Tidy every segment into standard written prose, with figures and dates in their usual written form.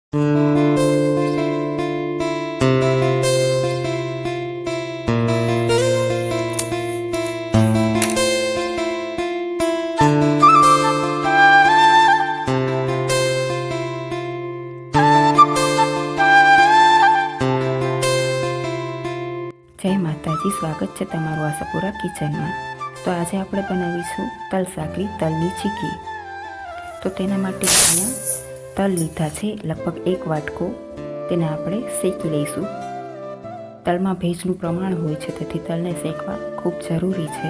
જય માતાજી, સ્વાગત છે તમારું આશાપુરા કિચનમાં। તો આજે આપણે બનાવીશું તલ સાંકળી તલની ચીકી। તો તેના માટે અહીંયા તલ લીધા છે લગભગ 1 વાટકો, તેને આપણે શેકી લઈશું। તલમાં ભેજનું પ્રમાણ હોય છે, તેથી તલને શેકવા ખૂબ જરૂરી છે।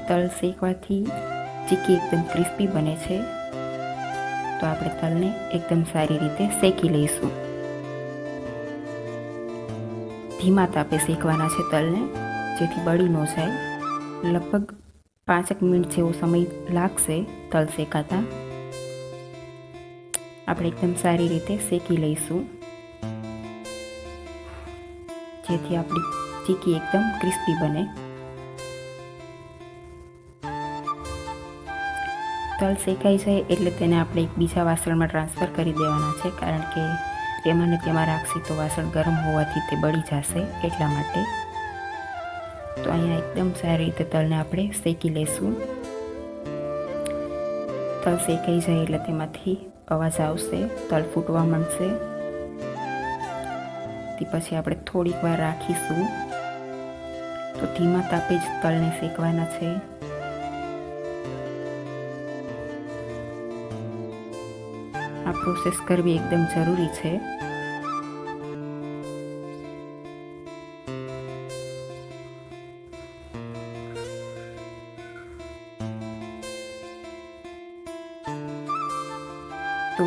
તલ શેકવાથી ચીકી એકદમ ક્રિસ્પી બને છે। તો આપણે તલને એકદમ સારી રીતે શેકી લઈશું। ધીમા તાપે શેકવાના છે તલને, જેથી બળી ન જાય। લગભગ 5 મિનિટ જેવો સમય લાગશે તલ શેકાતા। આપણે એકદમ સારી રીતે શેકી લઈશું, જેથી આપણી ચીકી એકદમ ક્રિસ્પી બને। તલ શેકાઈ જાય એટલે તેને આપણે એક બીજા વાસણમાં ટ્રાન્સફર કરી દેવાના છે, કારણ કે તેમાં ને તેમાં રાખશી તો વાસણ ગરમ હોવાથી તે બળી જશે, એટલા માટે। તો અહીંયા એકદમ સારી રીતે તલને આપણે શેકી લઈશું। તલ શેકાઈ જાય એટલે તેમાંથી અવાજ આવશે, તલ ફૂટવા માંડશે। તે પછી આપણે થોડીક વાર રાખીશું। તો ધીમા તાપે જ તલને શેકવાના છે। આ પ્રોસેસ કરવી એકદમ જરૂરી છે। તો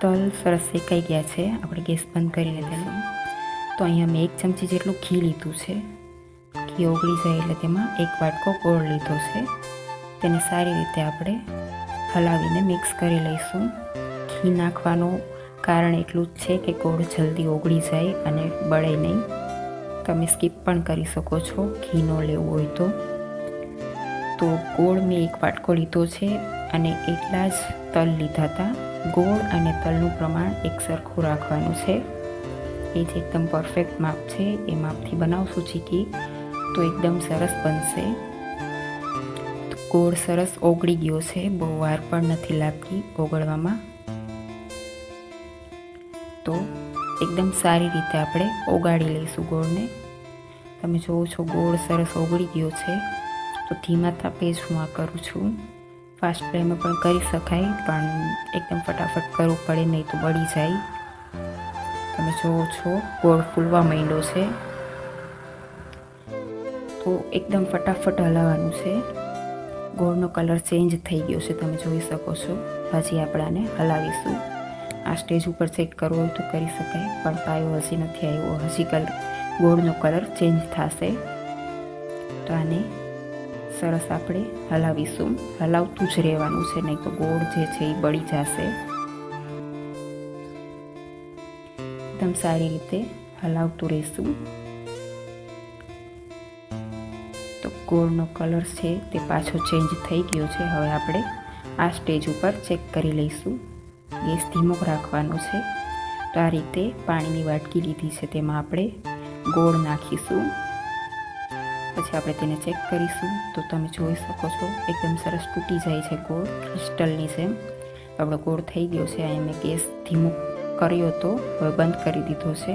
તલ સરસ શેકાઈ ગયા છે, આપણે ગેસ બંધ કરીને તેનું। તો અહીંયા મેં 1 ચમચી જેટલું ઘી લીધું છે। ઘી ઓગળી જાય એટલે તેમાં 1 વાટકો ગોળ લીધો છે, તેને સારી રીતે આપણે હલાવીને મિક્સ કરી લઈશું। ઘી નાખવાનું કારણ એટલું જ છે કે ગોળ જલ્દી ઓગળી જાય અને બળે નહીં। તમે સ્કીપ પણ કરી શકો છો ઘી ન લેવું હોય તો। તો ગોળ મેં 1 વાટકો લીધો છે અને એટલા જ તલ લીધા હતા। ગોળ અને તલનું પ્રમાણ એક સરખું રાખવાનું છે, એ જ એકદમ પરફેક્ટ માપ છે। એ માપથી બનાવશું ચીકી તો એકદમ સરસ બનશે। ગોળ સરસ ઓગળી ગયો છે, બહુ વાર પણ નથી લાગતી ઓગળવામાં। તો એકદમ સારી રીતે આપણે ઓગાળી લઈશું ગોળને। તમે જોવો છો ગોળ સરસ ઓગળી ગયો છે। તો ધીમા તાપે જ હું આ કરું છું, ફાસ્ટ ફ્લેમે પણ કરી શકાય, પણ એકદમ ફટાફટ કરવું પડે, નહીં તો બળી જાય। તમે જોવો છો ગોળ ફૂલવા માંડ્યો છે, તો એકદમ ફટાફટ હલાવવાનું છે। ગોળનો કલર ચેન્જ થઈ ગયો છે, તમે જોઈ શકો છો। હજી આપણે આને હલાવીશું। આ સ્ટેજ ઉપર ચેક કરવો હોય તો કરી શકાય, પણ પાયો હજી નથી આવ્યો, હજી ગોળનો કલર ચેન્જ થશે। તો આને સરસ આપણે હલાવીશું, હલાવતું જ રહેવાનું છે, નહીં તો ગોળ જે છે એ બળી જશે। એકદમ સારી રીતે હલાવતું રહીશું। તો ગોળનો કલર છે તે પાછો ચેન્જ થઈ ગયો છે। હવે આપણે આ સ્ટેજ ઉપર ચેક કરી લઈશું। ગેસ ધીમો રાખવાનો છે। તો આ રીતે પાણીની વાટકી લીધી છે, તેમાં આપણે ગોળ નાખીશું, પછી આપણે તેને ચેક કરીશું। તો તમે જોઈ શકો છો એકદમ સરસ તૂટી જાય છે ગોળ, ક્રિસ્ટલની જેમ આપણો ગોળ થઈ ગયો છે। અહીંયા મેં ગેસ ધીમો કર્યો તો હવે બંધ કરી દીધો છે।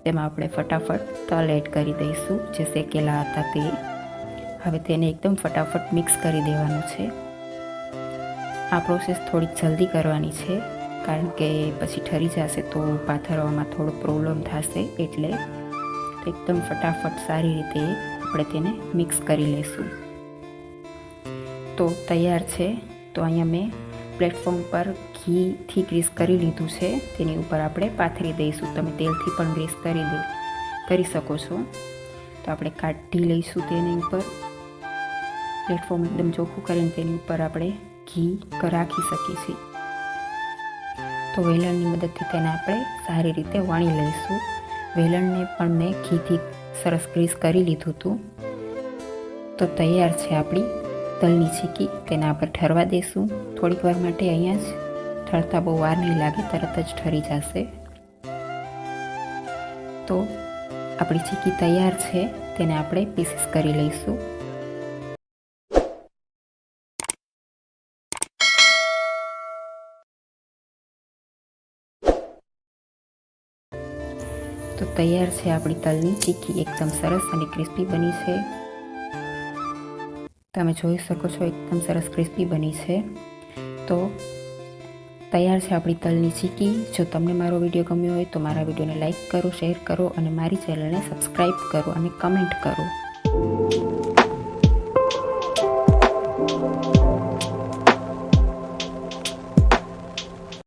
તેમાં આપણે ફટાફટ તલ એડ કરી દઈશું, જે શેકેલા હતા તે। હવે તેને એકદમ ફટાફટ મિક્સ કરી દેવાનું છે। આ પ્રોસેસ થોડીક જલ્દી કરવાની છે, કારણ કે પછી ઠરી જશે તો પાથરવામાં થોડો પ્રોબ્લેમ થશે, એટલે એકદમ ફટાફટ સારી રીતે આપણે તેને મિક્સ કરી લઈશું। તો તૈયાર છે। તો અહીંયા મેં પ્લેટફોર્મ પર ઘીથી ગ્રીસ કરી લીધું છે, તેની ઉપર આપણે પાથરી દઈશું। તમે તેલથી પણ ગ્રીસ કરી શકો છો। તો આપણે કાઢી લઈશું તેની ઉપર, પ્લેટફોર્મ એકદમ ચોખ્ખું કરીને તેની ઉપર આપણે ઘી રાખી શકીએ છીએ। તો વેલણની મદદથી તેને આપણે સારી રીતે વણી લઈશું। વેલણને પણ મેં ઘીથી સરસ ગ્રીસ કરી લીધું હતું। તો તૈયાર છે આપણી તલની ચીકી। તેને આપણે ઠરવા દઈશું, થોડીક વાર માટે અહીંયા જ ઠરતા બહુ વાર નહીં લાગે, તરત જ ઠરી જશે. તો આપણી ચીકી તૈયાર છે, તેને આપણે પીસીસ કરી લઈશું. તો તૈયાર છે આપણી તલની ચીકી, એકદમ સરસ અને ક્રિસ્પી બની છે. તમે જોઈ શકો છો એકદમ સરસ ક્રિસ્પી બની છે. તો તૈયાર છે આપણી તલની ચીકી. જો તમને મારો વિડીયો ગમ્યો હોય તો મારા વિડીયોને લાઈક કરો, શેર કરો અને મારી ચેનલને સબસ્ક્રાઈબ કરો અને કમેન્ટ કરો.